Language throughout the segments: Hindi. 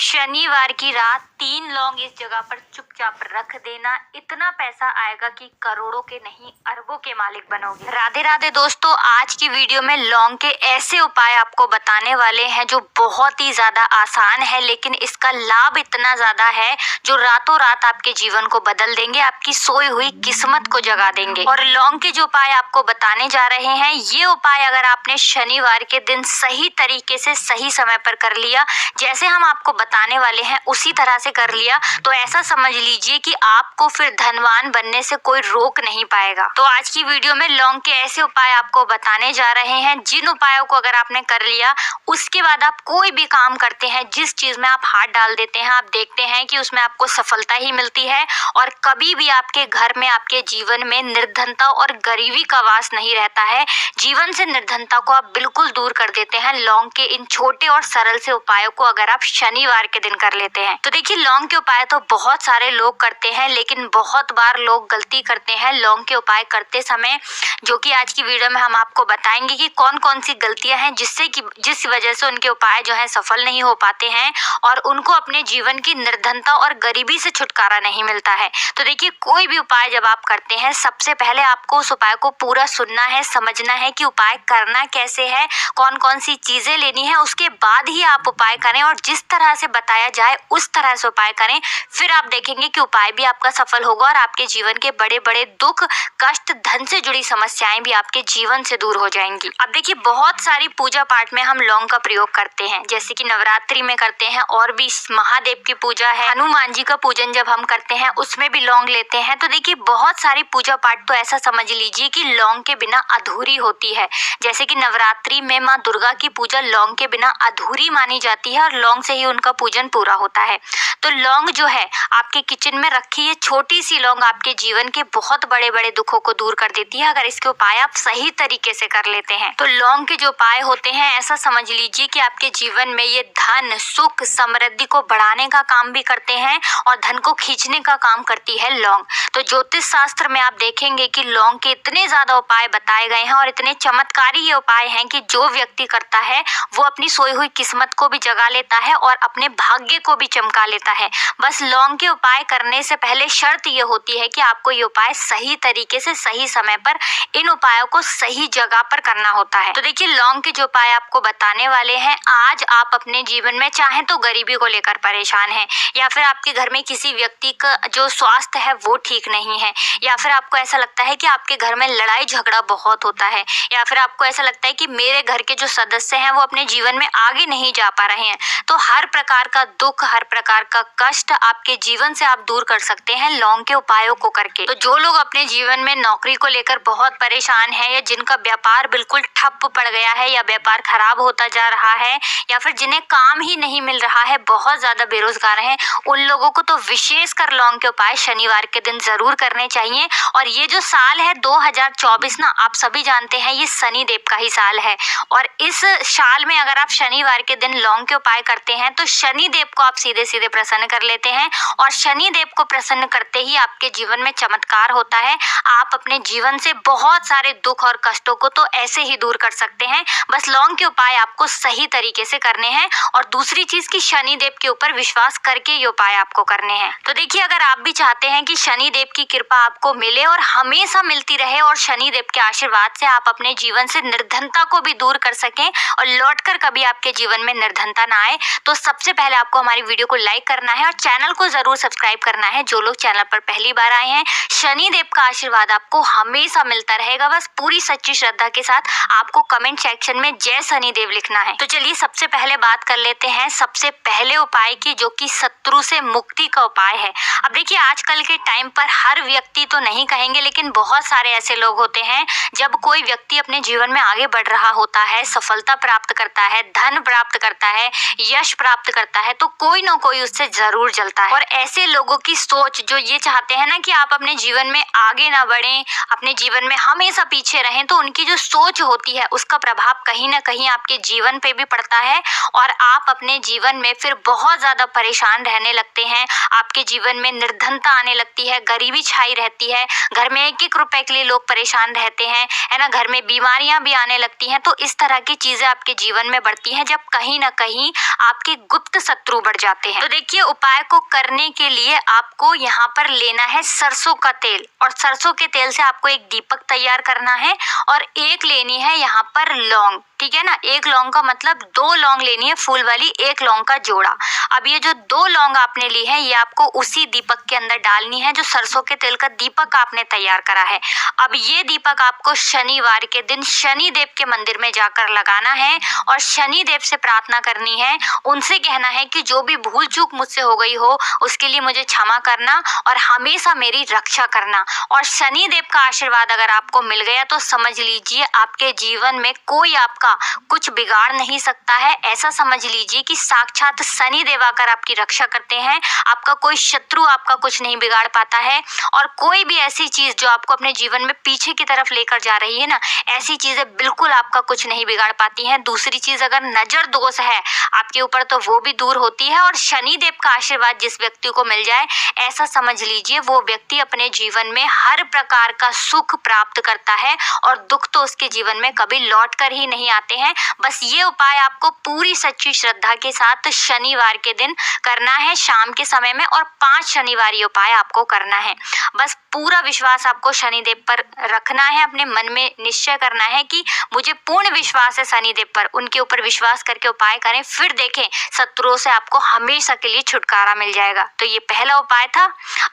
शनिवार की रात 3 लौंग इस जगह पर चुपचाप रख देना, इतना पैसा आएगा कि करोड़ों के नहीं अरबों के मालिक बनोगे। राधे राधे दोस्तों, आज की वीडियो में लौंग के ऐसे उपाय आपको बताने वाले हैं जो बहुत ही ज्यादा आसान है, लेकिन इसका लाभ इतना ज्यादा है जो रातों रात आपके जीवन को बदल देंगे, आपकी सोई हुई किस्मत को जगा देंगे। और लौंग के जो उपाय आपको बताने जा रहे हैं, ये उपाय अगर आपने शनिवार के दिन सही तरीके से सही समय पर कर लिया, जैसे हम आपको बताने वाले हैं उसी तरह से कर लिया, तो ऐसा समझ लीजिए कि आपको फिर धनवान बनने से कोई रोक नहीं पाएगा। तो आज की वीडियो में लौंग के ऐसे उपाय आपको बताने जा रहे हैं, जिन उपायों को अगर आपने कर लिया, उसके बाद आप कोई भी काम करते हैं, जिस चीज में आप हाथ डाल देते हैं, आप देखते हैं कि उसमें आपको सफलता ही मिलती है और कभी भी आपके घर में, आपके जीवन में निर्धनता और गरीबी का वास नहीं रहता है। जीवन से निर्धनता को आप बिल्कुल दूर कर देते हैं लौंग के इन छोटे और सरल से उपायों को अगर आप शनिवार के दिन कर लेते हैं। तो देखिए, लौंग के उपाय तो बहुत सारे लोग करते हैं, लेकिन बहुत बार लोग गलती करते हैं लौंग के उपाय करते समय, जो कि आज की वीडियो में हम आपको बताएंगे कि कौन कौन सी गलतियां हैं जिस वजह से उनके उपाय जो है सफल नहीं हो पाते हैं और उनको अपने जीवन की निर्धनता और गरीबी से छुटकारा नहीं मिलता है। तो देखिए, कोई भी उपाय जब आप करते हैं, सबसे पहले आपको उस उपाय को पूरा सुनना है, समझना है कि उपाय करना कैसे है, कौन कौन सी चीजें लेनी है, उसके बाद ही आप उपाय करें और जिस तरह से बताया जाए उस तरह से उपाय करें। फिर आप देखेंगे कि उपाय भी आपका सफल होगा और आपके जीवन के बड़े बड़े दुख, कष्ट, धन से जुड़ी समस्याएं भी आपके जीवन से दूर हो जाएंगी। अब देखिए, बहुत सारी पूजा पाठ में हम लौंग का प्रयोग करते हैं, जैसे कि नवरात्रि में करते हैं, और भी महादेव की पूजा है, हनुमान जी का पूजन जब हम करते हैं उसमें भी लौंग लेते हैं। तो देखिए, बहुत सारी पूजा पाठ तो ऐसा समझ लीजिए कि लौंग के बिना अधूरी होती है। जैसे कि नवरात्रि में माँ दुर्गा की पूजा लौंग के बिना अधूरी मानी जाती है और लौंग से ही उनका पूजन पूरा होता है। तो लौंग जो है, आपके किचन में रखी ये छोटी सी लौंग आपके जीवन के बहुत बड़े बड़े दुखों को दूर कर देती है, अगर इसके उपाय आप सही तरीके से कर लेते हैं। तो लौंग के जो उपाय होते हैं, ऐसा समझ लीजिए कि आपके जीवन में ये धन, सुख, समृद्धि को बढ़ाने का काम भी करते हैं और धन को खींचने का काम करती है लौंग। तो ज्योतिष शास्त्र में आप देखेंगे कि लौंग के इतने ज्यादा उपाय बताए गए हैं और इतने चमत्कारी ये उपाय हैं कि जो व्यक्ति करता है वो अपनी सोई हुई किस्मत को भी जगा लेता है और अपने भाग्य को भी चमका लेता है। बस लौंग के उपाय करने से पहले शर्त ये होती है कि आपको ये उपाय सही तरीके से सही समय पर इन उपायों को सही जगह पर करना होता है। तो देखिए, लौंग के जो उपाय आपको बताने वाले हैं, आज आप अपने जीवन में चाहे तो गरीबी को लेकर परेशान हैं, या फिर आपके घर में किसी व्यक्ति का जो स्वास्थ्य है वो ठीक नहीं है, या फिर आपको ऐसा लगता है कि आपके घर में लड़ाई झगड़ा बहुत होता है, या फिर आपको ऐसा लगता है कि मेरे घर के जो सदस्य हैं वो अपने जीवन में आगे नहीं जा पा रहे हैं। तो हर प्रकार का दुख, हर प्रकार का कष्ट आपके जीवन से आप दूर कर सकते हैं लौंग के उपायों को करके। तो जो लोग अपने जीवन में नौकरी को लेकर बहुत परेशान हैं, या जिनका व्यापार बिल्कुल ठप पड़ गया है, या व्यापार खराब होता जा रहा है, या फिर जिन्हें काम ही नहीं मिल रहा है, बहुत ज्यादा बेरोजगार हैं, उन लोगों को तो विशेषकर लौंग के उपाय शनिवार के दिन जरूर करने चाहिए। और ये जो साल है 2024 ना, आप सभी जानते हैं ये शनि देव का ही साल है, और इस साल में अगर आप शनिवार के दिन लौंग के उपाय करते हैं तो शनि देव को आप सीधे सीधे प्रसन्न कर लेते हैं, और शनि देव को प्रसन्न करते ही आपके जीवन में चमत्कार होता है। आप अपने जीवन से बहुत सारे दुख और कष्टों को तो ऐसे ही दूर कर सकते हैं। बस लौंग के उपाय आपको सही तरीके से करने हैं, और दूसरी चीज की शनि देव के ऊपर विश्वास करके ये उपाय आपको करने हैं। तो देखिए, अगर आप भी चाहते हैं कि शनि देव की कृपा आपको मिले और हमेशा मिलती रहे, और शनि देव के आशीर्वाद से आप अपने जीवन से निर्धनता को भी दूर कर सकें और लौटकर कभी आपके जीवन में निर्धनता ना आए, तो सबसे पहले आपको हमारी वीडियो को लाइक करना है और चैनल को जरूर सब्सक्राइब करना है। जो लोग चैनल पर पहली बार आए हैं, शनि देव का आशीर्वाद आपको हमेशा मिलता रहेगा। बस पूरी सच्ची श्रद्धा के साथ आपको कमेंट सेक्शन में जय शनि देव लिखना है। तो चलिए, सबसे पहले बात कर लेते हैं सबसे पहले उपाय की, जो कि शत्रु से मुक्ति का उपाय है। अब देखिए, आजकल के टाइम पर हर व्यक्ति तो नहीं कहेंगे, लेकिन बहुत सारे ऐसे लोग होते हैं, जब कोई व्यक्ति अपने जीवन में आगे बढ़ रहा होता है, सफलता प्राप्त करता है, धन प्राप्त करता है, यश प्राप्त करता है, तो कोई ना कोई उससे से जरूर जलता है। और ऐसे लोगों की सोच जो ये चाहते हैं ना कि आप अपने जीवन में आगे ना बढ़ें, अपने जीवन में हमेशा पीछे रहें, तो उनकी जो सोच होती है उसका प्रभाव कहीं ना कहीं आपके जीवन पे भी पड़ता है और आप अपने जीवन में फिर बहुत ज्यादा परेशान रहने लगते हैं। आपके जीवन में निर्धनता आने लगती है, गरीबी छाई रहती है, घर में एक एक रुपए के लिए लोग परेशान रहते हैं, है ना, घर में बीमारियां भी आने लगती हैं। तो इस तरह की चीजें आपके जीवन में बढ़ती हैं जब कहीं ना कहीं आपके गुप्त शत्रु बढ़ जाते हैं। तो देखिए, उपाय को करने के लिए आपको यहाँ पर लेना है सरसों का तेल, और सरसों के तेल से आपको एक दीपक तैयार करना है और एक लेनी है यहाँ पर लौंग, ठीक है ना। एक लौंग का मतलब 2 लौंग लेनी है, फूल वाली, एक लौंग का जोड़ा। अब ये जो 2 लौंग आपने ली है ये आपको उसी दीपक के अंदर डालनी है जो सरसों के तेल का दीपक आपने तैयार करा है। अब ये दीपक आपको शनिवार के दिन शनि देव के मंदिर में जाकर लगाना है और शनि देव से प्रार्थना करनी है, उनसे कहना है कि जो भी भूल चूक मुझसे हो गई हो उसके लिए मुझे क्षमा करना और हमेशा मेरी रक्षा करना। और शनि देव का आशीर्वाद अगर आपको मिल गया तो समझ लीजिए आपके जीवन में कोई आपका कुछ बिगाड़ नहीं सकता है। ऐसा समझ लीजिए कि साक्षात शनि देव आकर आपकी रक्षा करते हैं, आपका कोई शत्रु आपका कुछ नहीं बिगाड़ पाता है। और कोई भी ऐसी चीज जो आपको अपने जीवन में पीछे की तरफ लेकर जा रही है ना, ऐसी चीजें बिल्कुल आपका कुछ नहीं बिगाड़ पाती हैं। दूसरी चीज, अगर नजर दोष है आपके ऊपर तो वो भी दूर होती है। और शनि देव का आशीर्वाद जिस व्यक्ति को मिल जाए, ऐसा समझ लीजिए वो व्यक्ति अपने जीवन में हर प्रकार का सुख प्राप्त करता है और दुख तो उसके जीवन में कभी लौट कर ही नहीं आते हैं। बस ये उपाय आपको पूरी सच्ची श्रद्धा के साथ शनिवार के दिन करना है शाम के समय में, और 5 शनिवार ये उपाय आपको करना है। बस पूरा विश्वास आपको शनिदेव पर रखना है, अपने मन में निश्चय करना है कि मुझे पूर्ण विश्वास है शनिदेव पर, उनके ऊपर विश्वास करके उपाय करें, फिर देखें शत्रुओं से आपको हमेशा के लिए छुटकारा मिल जाएगा। तो ये पहला उपाय था।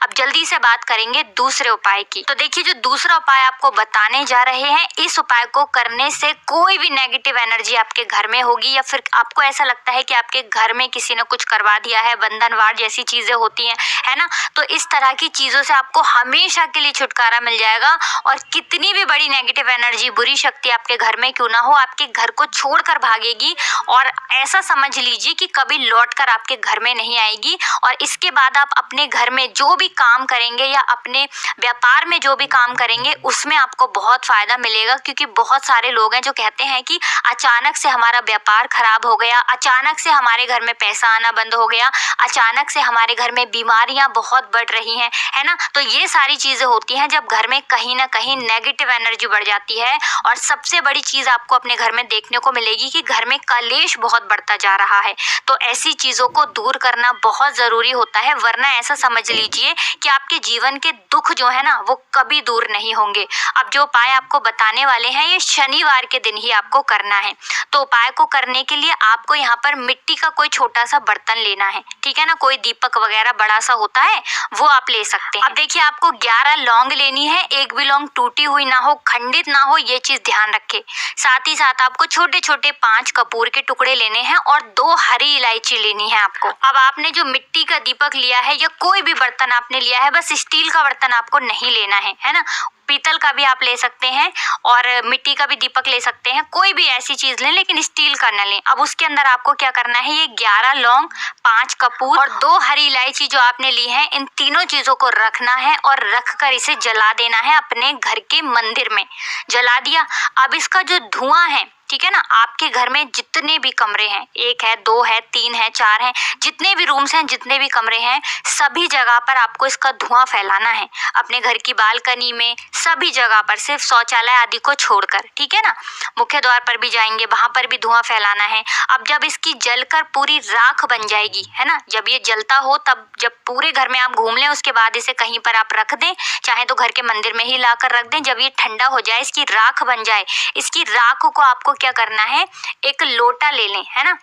अब जल्दी से बात करेंगे दूसरे उपाय की। तो देखिए, जो दूसरा उपाय आपको बताने जा रहे हैं, इस उपाय को करने से कोई भी नेगेटिव एनर्जी आपके घर में होगी या फिर आपको ऐसा लगता है कि आपके घर में किसी ने कुछ करवा दिया है, बंधनवार जैसी चीजें होती हैं, है ना, तो इस तरह की चीजों से आपको हमेशा के लिए छुटकारा मिल जाएगा। और कितनी भी बड़ी नेगेटिव एनर्जी, बुरी शक्ति आपके घर में क्यों ना हो, आपके घर को छोड़कर भागेगी और ऐसा समझ लीजिए कि कभी लौटकर आपके घर में नहीं आएगी। और इसके बाद आप अपने घर में जो भी काम करेंगे या अपने व्यापार में जो भी काम करेंगे उसमें आपको बहुत फायदा मिलेगा। क्योंकि बहुत सारे लोग हैं जो कहते हैं कि अचानक से हमारा व्यापार खराब हो गया, अचानक से हमारे घर में पैसा आना बंद हो गया, अचानक से हमारे घर में बीमारियां बहुत बढ़ रही हैं, है ना। तो ये सारी चीजें होती हैं जब घर में कहीं ना कहीं नेगेटिव एनर्जी बढ़ जाती है। और सबसे बड़ी चीज आपको अपने घर में देखने को मिलेगी कि घर में कलेश बहुत बढ़ता जा रहा है। तो ऐसी चीजों को दूर करना बहुत जरूरी होता है, वरना ऐसा समझ लीजिए कि आपके जीवन के दुख जो है ना वो कभी दूर नहीं होंगे। अब जो उपाय आपको बताने वाले हैं ये शनिवार के दिन ही आपको करना है। तो उपाय को करने के लिए आपको यहाँ पर मिट्टी का कोई छोटा सा बर्तन लेना है, ठीक है ना, कोई दीपक वगैरह बड़ा सा होता है वो आप ले सकते हैं। अब देखिए, आपको 11 लौंग लेनी है, एक भी लौंग टूटी हुई ना हो, खंडित ना हो, ये चीज ध्यान रखे। साथ ही साथ आपको छोटे छोटे 5 कपूर के टुकड़े लेने हैं और 2 हरी इलायची लेनी है आपको। अब आपने जो मिट्टी का दीपक लिया है या कोई भी बर्तन आपने लिया है, बस स्टील का बर्तन आपको नहीं लेना है ना, पीतल का भी आप ले सकते हैं और मिट्टी का भी दीपक ले सकते हैं, कोई भी ऐसी चीज लें लेकिन स्टील का न लें। अब उसके अंदर आपको क्या करना है, ये 11 लौंग, 5 कपूर और 2 हरी इलायची जो आपने ली है, इन तीनों चीजों को रखना है और रखकर इसे जला देना है अपने घर के मंदिर में। जला दिया। अब इसका जो धुआं है, ठीक है ना, आपके घर में जितने भी कमरे हैं, 1 है, 2 है, 3 है, 4 है, जितने भी रूम्स हैं, जितने भी कमरे हैं, सभी जगह पर आपको इसका धुआं फैलाना है। अपने घर की बालकनी में, सभी जगह पर, सिर्फ शौचालय आदि को छोड़कर, ठीक है ना। मुख्य द्वार पर भी जाएंगे, वहां पर भी धुआं फैलाना है। अब जब इसकी जलकर पूरी राख बन जाएगी, है ना, जब ये जलता हो, तब जब पूरे घर में आप घूम लें, उसके बाद इसे कहीं पर आप रख दें, चाहे तो घर के मंदिर में ही लाकर रख दें। जब ये ठंडा हो जाए, इसकी राख बन जाए, इसकी राख को आपको क्या करना है, एक लोटा ले लें, है ना,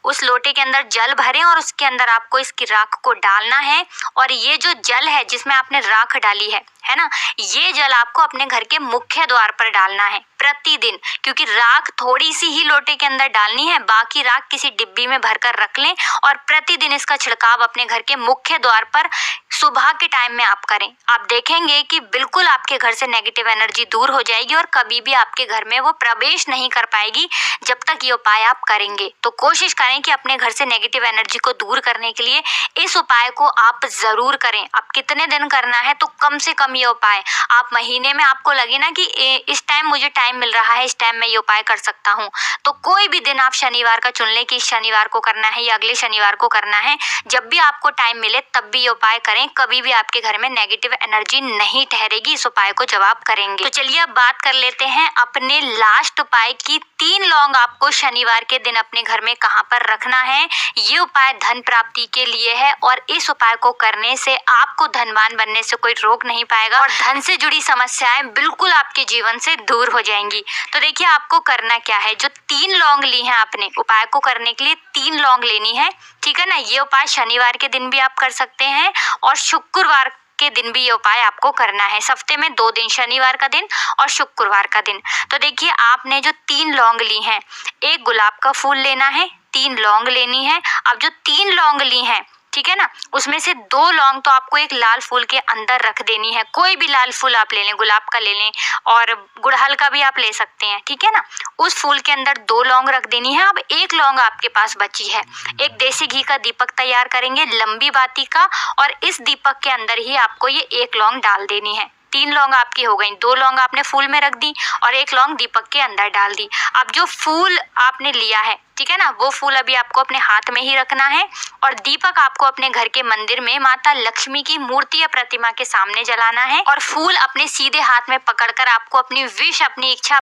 उस लोटे के अंदर जल भरें और उसके अंदर आपको इसकी राख को डालना है। और ये जो जल है जिसमें आपने राख डाली है ना, ये जल आपको अपने घर के मुख्य द्वार पर डालना है। प्रतिदिन, क्योंकि राख थोड़ी सी ही लोटे के अंदर डालनी है, बाकी राख किसी डिब्बी में भरकर रख लें और प्रतिदिन इसका छिड़काव अपने घर के मुख्य द्वार पर सुबह के टाइम में आप करें। आप देखेंगे कि बिल्कुल आपके घर से नेगेटिव एनर्जी दूर हो जाएगी और कभी भी आपके घर में वो प्रवेश नहीं कर पाएगी जब तक ये उपाय आप करेंगे। तो कोशिश करें कि अपने घर से नेगेटिव एनर्जी को दूर करने के लिए इस उपाय को आप जरूर करें। अब कितने दिन करना है, तो कम से कम ये उपाय आप महीने में, आपको लगे ना कि इस टाइम मुझे टाइम मिल रहा है, इस टाइम मैं ये उपाय कर सकता हूँ, तो कोई भी दिन आप शनिवार का चुन लें कि इस शनिवार को करना है या अगले शनिवार को करना है। जब भी आपको टाइम मिले तब भी ये उपाय करें, कभी भी आपके घर में नेगेटिव एनर्जी नहीं ठहरेगी इस उपाय को जब आप करेंगे। तो चलिए अब बात कर लेते हैं अपने लास्ट उपाय की। 3 लौंग आपको शनिवार के दिन अपने घर में कहाँ पर रखना है। ये उपाय धन प्राप्ति के लिए है और इस उपाय को करने से आपको धनवान बनने से कोई रोक नहीं पाएगा और धन से जुड़ी समस्याएं बिल्कुल आपके जीवन से दूर हो जाएंगी। तो देखिए आपको करना क्या है। जो 3 लौंग ली हैं आपने उपाय को करने के लिए 3 लौंग लेनी है, ठीक है ना। ये उपाय शनिवार के दिन भी आप कर सकते हैं और शुक्रवार के दिन भी ये उपाय आपको करना है। हफ्ते में 2 दिन, शनिवार का दिन और शुक्रवार का दिन। तो देखिए आपने जो 3 लौंग ली हैं, एक गुलाब का फूल लेना है, 3 लौंग लेनी है। अब जो 3 लौंग ली हैं, ठीक है ना, उसमें से 2 लौंग तो आपको एक लाल फूल के अंदर रख देनी है। कोई भी लाल फूल आप ले लें, गुलाब का ले लें और गुड़हल का भी आप ले सकते हैं, ठीक है ना। उस फूल के अंदर 2 लौंग रख देनी है। अब 1 लौंग आपके पास बची है। एक देसी घी का दीपक तैयार करेंगे, लंबी बाती का, और इस दीपक के अंदर ही आपको ये 1 लौंग डाल देनी है। 3 लौंग आपकी हो गई, 2 लौंग आपने फूल में रख दी और 1 लौंग दीपक के अंदर डाल दी। अब जो फूल आपने लिया है, ठीक है ना, वो फूल अभी आपको अपने हाथ में ही रखना है और दीपक आपको अपने घर के मंदिर में माता लक्ष्मी की मूर्ति या प्रतिमा के सामने जलाना है और फूल अपने सीधे हाथ में पकड़कर आपको अपनी विश, अपनी इच्छा